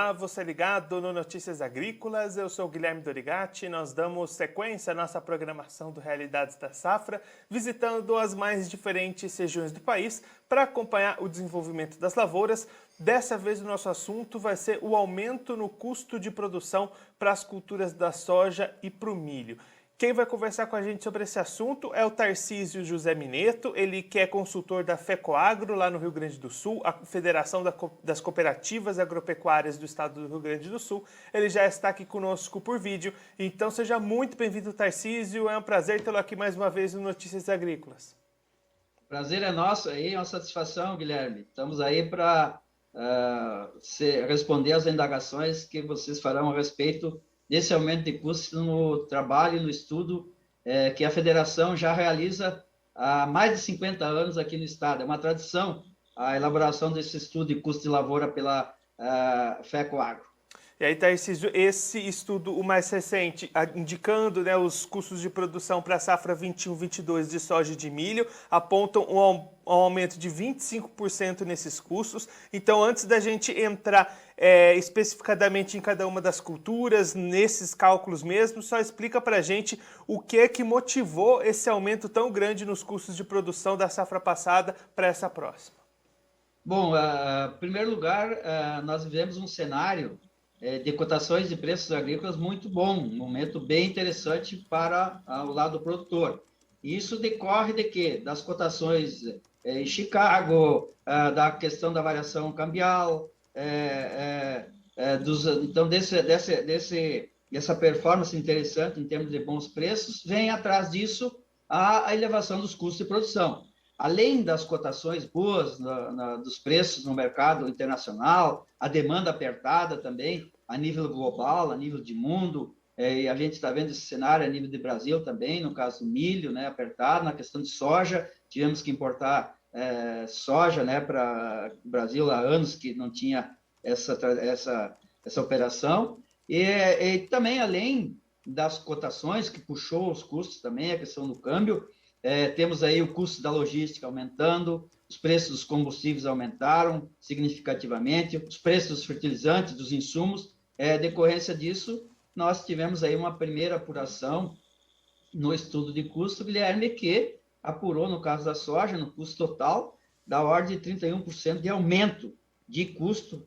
Olá, você ligado no Notícias Agrícolas, eu sou o Guilherme Dorigatti. Nós damos sequência à nossa programação do Realidades da Safra, visitando as mais diferentes regiões do país para acompanhar o desenvolvimento das lavouras. Dessa vez o nosso assunto vai ser o aumento no custo de produção para as culturas da soja e para o milho. Quem vai conversar com a gente sobre esse assunto é o Tarcísio José Mineto, ele que é consultor da FECOAGRO, lá no Rio Grande do Sul, a Federação das Cooperativas Agropecuárias do Estado do Rio Grande do Sul. Ele já está aqui conosco por vídeo, então seja muito bem-vindo, Tarcísio. É um prazer tê-lo aqui mais uma vez no Notícias Agrícolas. Prazer é nosso aí, é uma satisfação, Guilherme. Estamos aí para responder às indagações que vocês farão a respeito desse aumento de custos no trabalho e no estudo que a federação já realiza há mais de 50 anos aqui no estado. É uma tradição a elaboração desse estudo de custo de lavoura pela FECOAGRO. E aí, Tarcísio, esse estudo, o mais recente, indicando, né, os custos de produção para a safra 21-22 de soja e de milho, apontam um aumento de 25% nesses custos. Então, antes da gente entrar especificadamente em cada uma das culturas, nesses cálculos mesmo, só explica para a gente o que é que motivou esse aumento tão grande nos custos de produção da safra passada para essa próxima. Bom, em primeiro lugar, nós vivemos um cenário de cotações de preços agrícolas muito bom, um momento bem interessante para o lado do produtor. E isso decorre de quê? Das cotações em Chicago, da questão da variação cambial, então dessa performance interessante em termos de bons preços, vem atrás disso a elevação dos custos de produção. Além das cotações boas dos preços no mercado internacional, a demanda apertada também a nível global, a nível de mundo, e a gente está vendo esse cenário a nível de Brasil também, no caso do milho, né, apertado, na questão de soja, tivemos que importar soja, né, para o Brasil há anos que não tinha essa operação, e também além das cotações, que puxou os custos também, a questão do câmbio, temos aí o custo da logística aumentando, os preços dos combustíveis aumentaram significativamente, os preços dos fertilizantes, dos insumos. Decorrência disso, nós tivemos aí uma primeira apuração no estudo de custo, Guilherme, que apurou, no caso da soja, no custo total, da ordem de 31% de aumento de custo,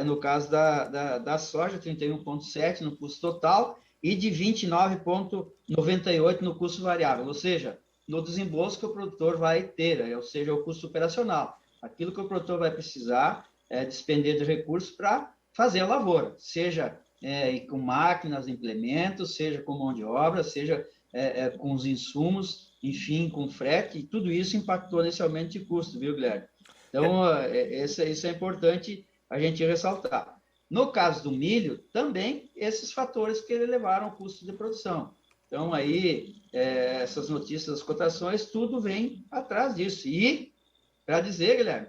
no caso da soja, 31,7% no custo total, e de 29,98% no custo variável, ou seja, no desembolso que o produtor vai ter, ou seja, o custo operacional. Aquilo que o produtor vai precisar despender de recursos para fazer a lavoura, seja com máquinas, implementos, seja com mão de obra, seja com os insumos, enfim, com frete, e tudo isso impactou nesse aumento de custo, viu, Guilherme? Então, isso é importante a gente ressaltar. No caso do milho, também esses fatores que levaram ao custo de produção. Então, aí, essas notícias das cotações, tudo vem atrás disso. E, para dizer, Guilherme,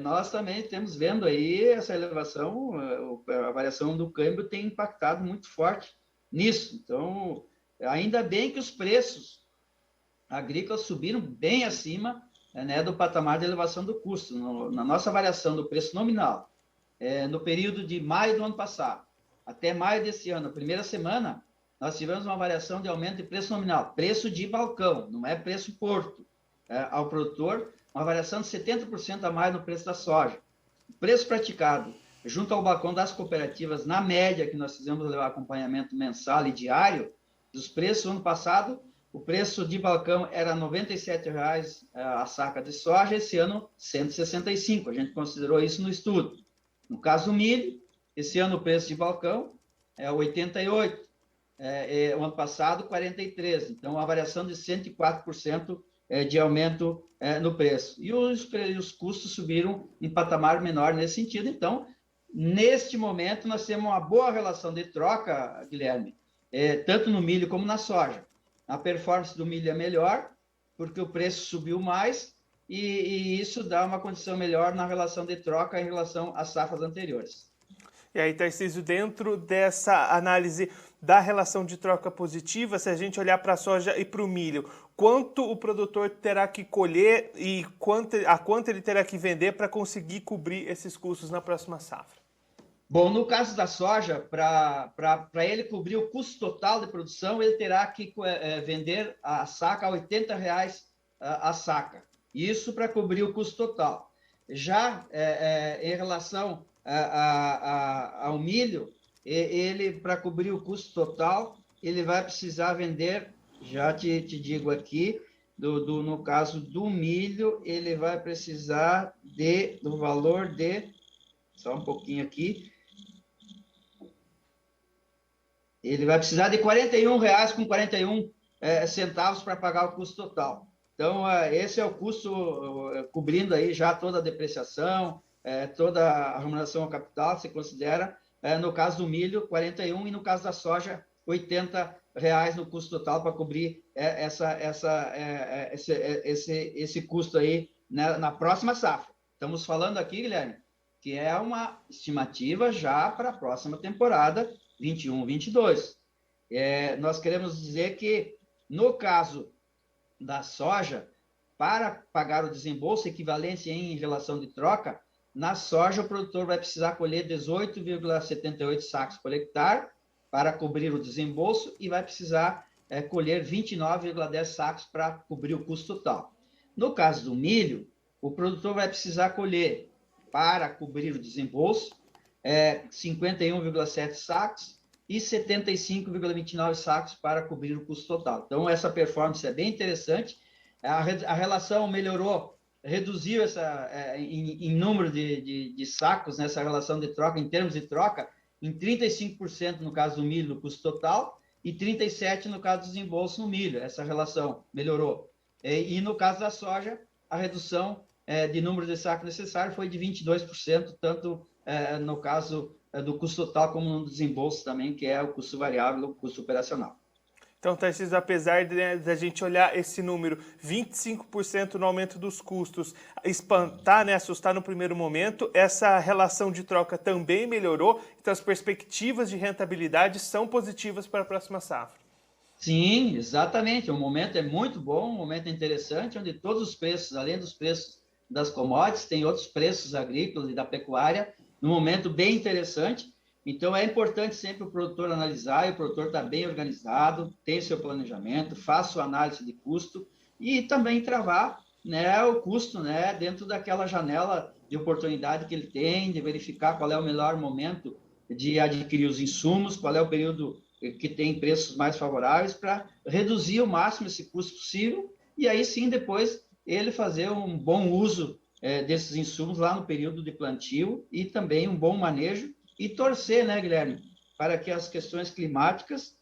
nós também temos vendo aí essa elevação, a variação do câmbio tem impactado muito forte nisso. Então, ainda bem que os preços agrícolas subiram bem acima, né, do patamar de elevação do custo. Na nossa variação do preço nominal, no período de maio do ano passado até maio desse ano, a primeira semana, nós tivemos uma variação de aumento de preço nominal, preço de balcão, não é preço porto, ao produtor, uma variação de 70% a mais no preço da soja. O preço praticado junto ao balcão das cooperativas, na média, que nós fizemos levar acompanhamento mensal e diário, dos preços, no ano passado, o preço de balcão era R$ 97,00 a saca de soja, esse ano R$ 165, a gente considerou isso no estudo. No caso do milho, esse ano o preço de balcão é 88, o ano passado 43, então uma variação de 104% de aumento no preço. E os custos subiram em patamar menor nesse sentido. Então, neste momento, nós temos uma boa relação de troca, Guilherme, tanto no milho como na soja. A performance do milho é melhor, porque o preço subiu mais, e isso dá uma condição melhor na relação de troca em relação às safras anteriores. E aí, Tarcísio, dentro dessa análise da relação de troca positiva, se a gente olhar para a soja e para o milho, quanto o produtor terá que colher e a quanto ele terá que vender para conseguir cobrir esses custos na próxima safra? Bom, no caso da soja, para ele cobrir o custo total de produção, ele terá que vender a saca a R$ 80 a saca. Isso para cobrir o custo total. Já em relação ao milho, ele, para cobrir o custo total, ele vai precisar vender, já te digo aqui, no caso do milho, ele vai precisar do valor de, só um pouquinho aqui, ele vai precisar de R$ 41,41 centavos para pagar o custo total. Então, esse é o custo, cobrindo aí já toda a depreciação, toda a remuneração ao capital, se considera, no caso do milho, 41, e no caso da soja, R$ 80 no custo total para cobrir esse custo aí, né, na próxima safra. Estamos falando aqui, Guilherme, que é uma estimativa já para a próxima temporada, 21, 22. Nós queremos dizer que, no caso da soja, para pagar o desembolso, equivalência em relação de troca, na soja o produtor vai precisar colher 18,78 sacos por hectare para cobrir o desembolso e vai precisar colher 29,10 sacos para cobrir o custo total. No caso do milho, o produtor vai precisar colher, para cobrir o desembolso, 51,7 sacos e 75,29 sacos para cobrir o custo total. Então, essa performance é bem interessante. A relação melhorou, reduziu em número de sacos, nessa relação de troca, em termos de troca, em 35% no caso do milho, no custo total, e 37% no caso do desembolso no milho. Essa relação melhorou. E no caso da soja, a redução de número de sacos necessário foi de 22%, tanto no caso do custo total como no desembolso também, que é o custo variável, o custo operacional. Então, Tarcísio, apesar de a gente olhar esse número, 25% no aumento dos custos, espantar, né, assustar no primeiro momento, essa relação de troca também melhorou, então as perspectivas de rentabilidade são positivas para a próxima safra. Sim, exatamente. O momento é muito bom, um momento interessante, onde todos os preços, além dos preços das commodities, tem outros preços agrícolas e da pecuária, num momento bem interessante. Então, é importante sempre o produtor analisar, e o produtor está bem organizado, tem seu planejamento, faz sua análise de custo e também travar, né, o custo, né, dentro daquela janela de oportunidade que ele tem, de verificar qual é o melhor momento de adquirir os insumos, qual é o período que tem preços mais favoráveis, para reduzir o máximo esse custo possível e aí sim depois ele fazer um bom uso desses insumos lá no período de plantio e também um bom manejo e torcer, né, Guilherme, para que as questões climáticas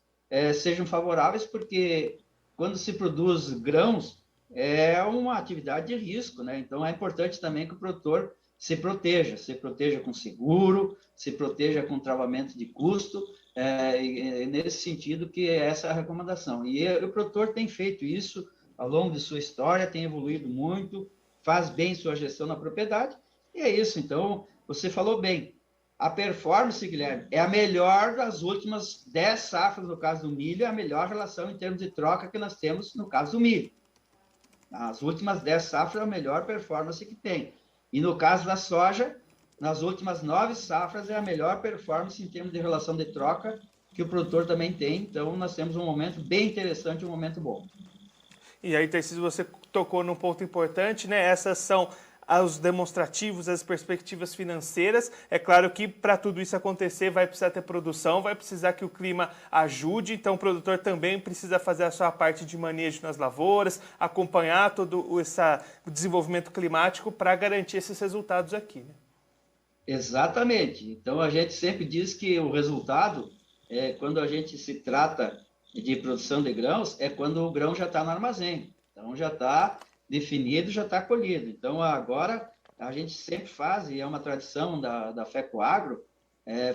sejam favoráveis, porque quando se produz grãos é uma atividade de risco, né? Então é importante também que o produtor se proteja com seguro, se proteja com travamento de custo, nesse sentido que essa é a recomendação. E o produtor tem feito isso ao longo de sua história, tem evoluído muito, faz bem sua gestão na propriedade, e é isso. Então, você falou bem, a performance, Guilherme, é a melhor das últimas 10 safras, no caso do milho, é a melhor relação em termos de troca que nós temos no caso do milho. As últimas 10 safras é a melhor performance que tem. E no caso da soja, nas últimas 9 safras é a melhor performance em termos de relação de troca que o produtor também tem. Então, nós temos um momento bem interessante, um momento bom. E aí, Tarcísio, você tocou num ponto importante, né? Essas são os demonstrativos, as perspectivas financeiras. É claro que para tudo isso acontecer vai precisar ter produção, vai precisar que o clima ajude, então o produtor também precisa fazer a sua parte de manejo nas lavouras, acompanhar todo o desenvolvimento climático para garantir esses resultados aqui, né? Exatamente. Então, a gente sempre diz que o resultado, quando a gente se trata de produção de grãos, é quando o grão já está no armazém. Então, já está definido, já está colhido. Então, agora, a gente sempre faz, e é uma tradição da FECOAGRO,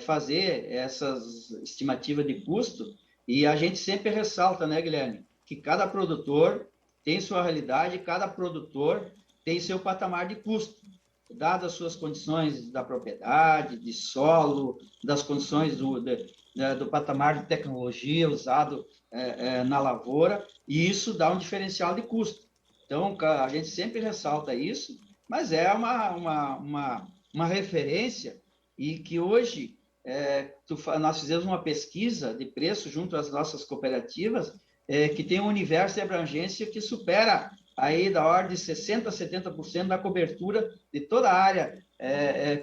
fazer essas estimativas de custo, e a gente sempre ressalta, né, Guilherme, que cada produtor tem sua realidade, cada produtor tem seu patamar de custo, dadas as suas condições da propriedade, de solo, das condições do patamar de tecnologia usado na lavoura, e isso dá um diferencial de custo. Então, a gente sempre ressalta isso, mas é uma referência e que hoje nós fizemos uma pesquisa de preço junto às nossas cooperativas, que tem um universo de abrangência que supera aí da ordem de 60% a 70% da cobertura de toda a área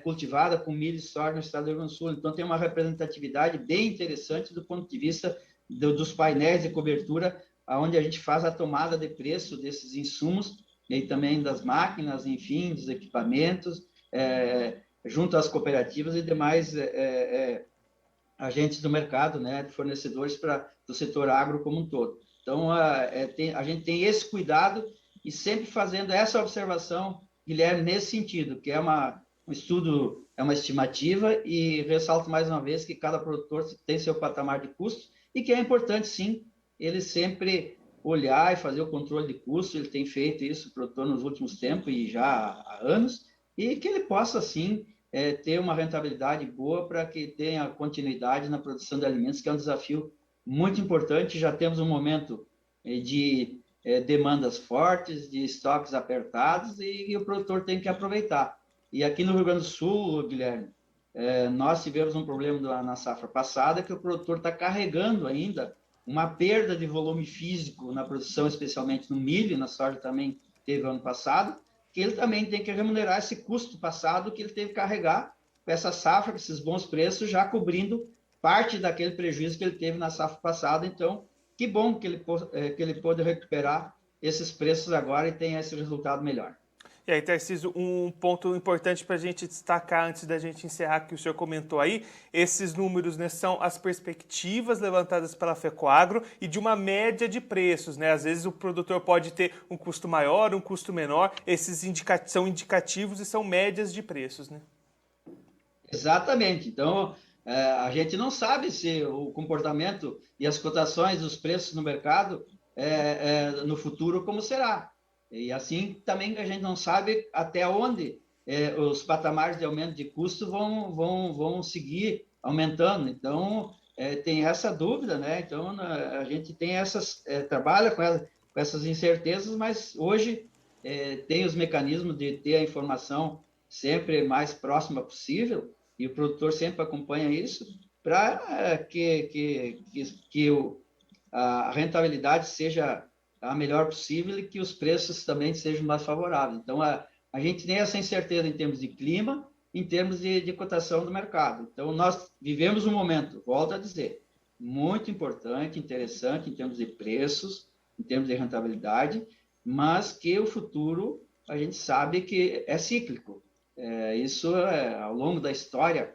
cultivada com milho e soja no estado do Rio Grande do Sul. Então, tem uma representatividade bem interessante do ponto de vista dos painéis de cobertura, onde a gente faz a tomada de preço desses insumos e também das máquinas, enfim, dos equipamentos, junto às cooperativas e demais agentes do mercado, né, de fornecedores do setor agro como um todo. Então, a gente tem esse cuidado e sempre fazendo essa observação, Guilherme, nesse sentido, que um estudo, é uma estimativa, e ressalto mais uma vez que cada produtor tem seu patamar de custo e que é importante, sim, ele sempre olhar e fazer o controle de custo. Ele tem feito isso, o produtor, nos últimos tempos e já há anos, e que ele possa, sim, ter uma rentabilidade boa para que tenha continuidade na produção de alimentos, que é um desafio muito importante. Já temos um momento de demandas fortes, de estoques apertados, e o produtor tem que aproveitar. E aqui no Rio Grande do Sul, Guilherme, nós tivemos um problema na safra passada, que o produtor está carregando ainda uma perda de volume físico na produção, especialmente no milho, na soja também teve ano passado, que ele também tem que remunerar esse custo passado que ele teve que carregar com essa safra, com esses bons preços, já cobrindo parte daquele prejuízo que ele teve na safra passada. Então, que bom que ele pôde recuperar esses preços agora e tenha esse resultado melhor. E aí, Tarcísio, um ponto importante para a gente destacar antes da gente encerrar, que o senhor comentou aí, esses números, né, são as perspectivas levantadas pela FECOAGRO e de uma média de preços, né? Às vezes o produtor pode ter um custo maior, um custo menor, esses são indicativos e são médias de preços, né? Exatamente. Então, a gente não sabe se o comportamento e as cotações dos preços no mercado no futuro como será. E assim também a gente não sabe até onde os patamares de aumento de custo vão seguir aumentando. Então, tem essa dúvida, né? Então, a gente tem trabalha com essas incertezas, mas hoje tem os mecanismos de ter a informação sempre mais próxima possível, e o produtor sempre acompanha isso, para que a rentabilidade seja a melhor possível e que os preços também sejam mais favoráveis. Então, a gente tem essa incerteza em termos de clima, em termos de cotação do mercado. Então, nós vivemos um momento, volto a dizer, muito importante, interessante em termos de preços, em termos de rentabilidade, mas que o futuro a gente sabe que é cíclico. Isso, ao longo da história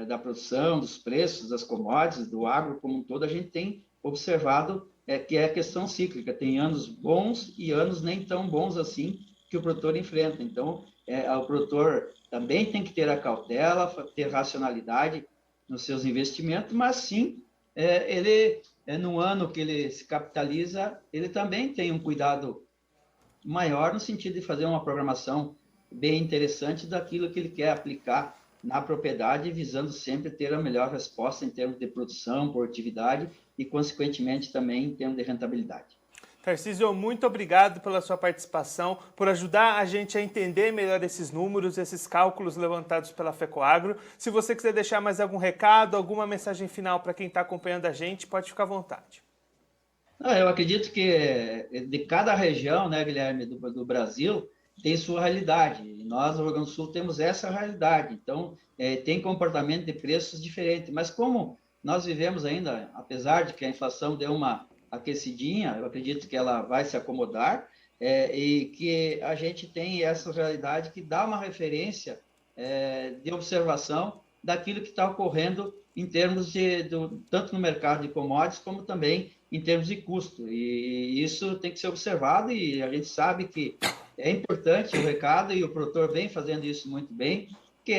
da produção, dos preços, das commodities, do agro como um todo, a gente tem observado que é a questão cíclica. Tem anos bons e anos nem tão bons assim que o produtor enfrenta. Então, o produtor também tem que ter a cautela, ter racionalidade nos seus investimentos, mas sim, ele, no ano que ele se capitaliza, ele também tem um cuidado maior no sentido de fazer uma programação bem interessante daquilo que ele quer aplicar na propriedade, visando sempre ter a melhor resposta em termos de produção, produtividade e, consequentemente, também em termos de rentabilidade. Tarcísio, muito obrigado pela sua participação, por ajudar a gente a entender melhor esses números, esses cálculos levantados pela FECOAGRO. Se você quiser deixar mais algum recado, alguma mensagem final para quem está acompanhando a gente, pode ficar à vontade. Eu acredito que de cada região, né, Guilherme, do Brasil, tem sua realidade. E nós, no Rio Grande do Sul, temos essa realidade. Então, tem comportamento de preços diferentes. Mas como nós vivemos ainda, apesar de que a inflação deu uma aquecidinha, eu acredito que ela vai se acomodar, e que a gente tem essa realidade que dá uma referência de observação daquilo que está ocorrendo em termos tanto no mercado de commodities, como também em termos de custo. E isso tem que ser observado, e a gente sabe que é importante o recado, e o produtor vem fazendo isso muito bem, que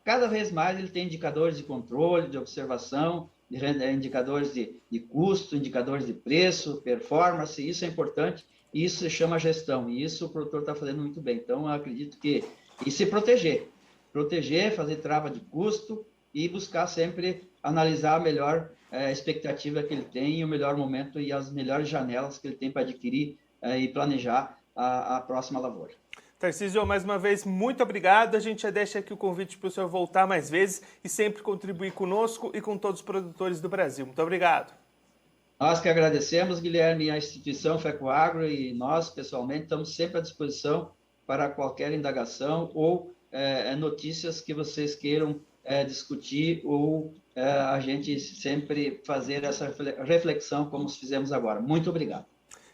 cada vez mais ele tem indicadores de controle, de observação, indicadores de custo, indicadores de preço, performance. Isso é importante, e isso se chama gestão, e isso o produtor está fazendo muito bem. Então, eu acredito que... E se proteger, fazer trava de custo e buscar sempre analisar a melhor expectativa que ele tem, o melhor momento e as melhores janelas que ele tem para adquirir e planejar a próxima lavoura. Tarcísio, mais uma vez, muito obrigado. A gente já deixa aqui o convite para o senhor voltar mais vezes e sempre contribuir conosco e com todos os produtores do Brasil. Muito obrigado. Nós que agradecemos, Guilherme, a instituição FECOAGRO e nós, pessoalmente, estamos sempre à disposição para qualquer indagação ou notícias que vocês queiram discutir ou a gente sempre fazer essa reflexão como fizemos agora. Muito obrigado.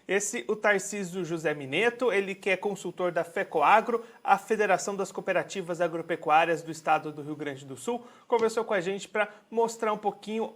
Esse, o Tarcísio José Mineto, ele que é consultor da FECOAGRO, a Federação das Cooperativas Agropecuárias do Estado do Rio Grande do Sul, conversou com a gente para mostrar um pouquinho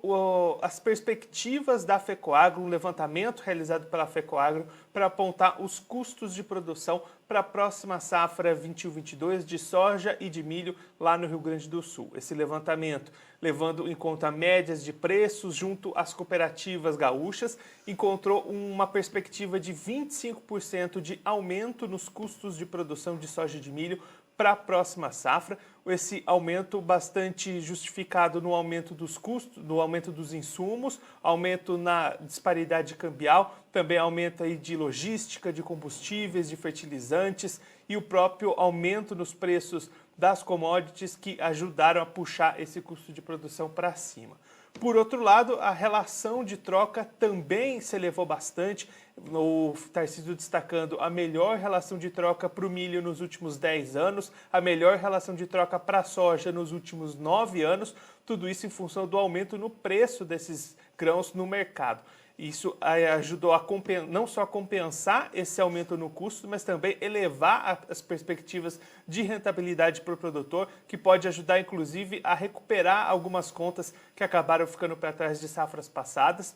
as perspectivas da FECOAGRO, um levantamento realizado pela FECOAGRO para apontar os custos de produção para a próxima safra 21-22 de soja e de milho lá no Rio Grande do Sul. Esse levantamento, levando em conta médias de preços junto às cooperativas gaúchas, encontrou uma perspectiva de 25% de aumento nos custos de produção de soja e de milho para a próxima safra. Esse aumento bastante justificado no aumento dos custos, no aumento dos insumos, aumento na disparidade cambial, também aumento aí de logística, de combustíveis, de fertilizantes e o próprio aumento nos preços das commodities que ajudaram a puxar esse custo de produção para cima. Por outro lado, a relação de troca também se elevou bastante, o Tarcísio destacando a melhor relação de troca para o milho nos últimos 10 anos, a melhor relação de troca para a soja nos últimos 9 anos, tudo isso em função do aumento no preço desses grãos no mercado. Isso ajudou a não só a compensar esse aumento no custo, mas também elevar as perspectivas de rentabilidade para o produtor, que pode ajudar, inclusive, a recuperar algumas contas que acabaram ficando para trás de safras passadas.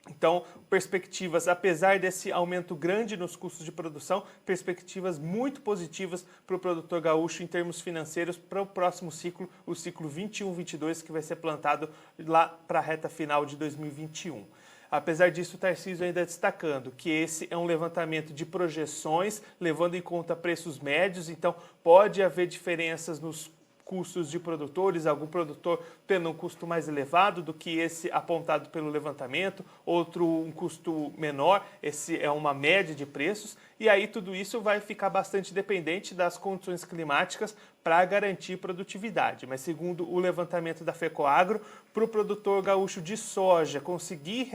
Então, perspectivas, apesar desse aumento grande nos custos de produção, perspectivas muito positivas para o produtor gaúcho em termos financeiros para o próximo ciclo, o ciclo 21-22, que vai ser plantado lá para a reta final de 2021. Apesar disso, o Tarcísio ainda destacando que esse é um levantamento de projeções, levando em conta preços médios, então pode haver diferenças nos custos de produtores, algum produtor tendo um custo mais elevado do que esse apontado pelo levantamento, outro um custo menor, esse é uma média de preços, e aí tudo isso vai ficar bastante dependente das condições climáticas para garantir produtividade. Mas segundo o levantamento da FECOAGRO, para o produtor gaúcho de soja conseguir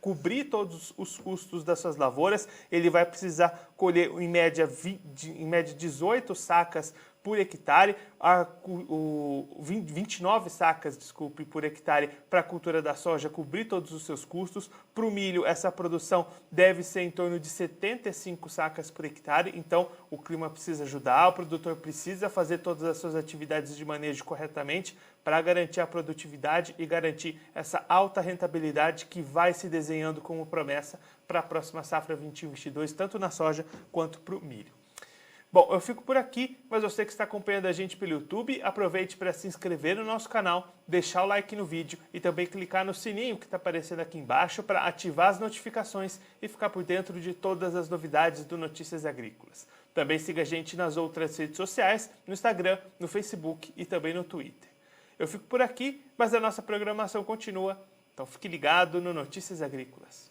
cobrir todos os custos das suas lavouras, ele vai precisar colher em média 18 sacas por hectare, 29 sacas, por hectare para a cultura da soja cobrir todos os seus custos. Para o milho, essa produção deve ser em torno de 75 sacas por hectare, então o clima precisa ajudar, o produtor precisa fazer todas as suas atividades de manejo corretamente para garantir a produtividade e garantir essa alta rentabilidade que vai se desenhando como promessa para a próxima safra 21-22, tanto na soja quanto para o milho. Bom, eu fico por aqui, mas você que está acompanhando a gente pelo YouTube, aproveite para se inscrever no nosso canal, deixar o like no vídeo e também clicar no sininho que está aparecendo aqui embaixo para ativar as notificações e ficar por dentro de todas as novidades do Notícias Agrícolas. Também siga a gente nas outras redes sociais, no Instagram, no Facebook e também no Twitter. Eu fico por aqui, mas a nossa programação continua, então fique ligado no Notícias Agrícolas.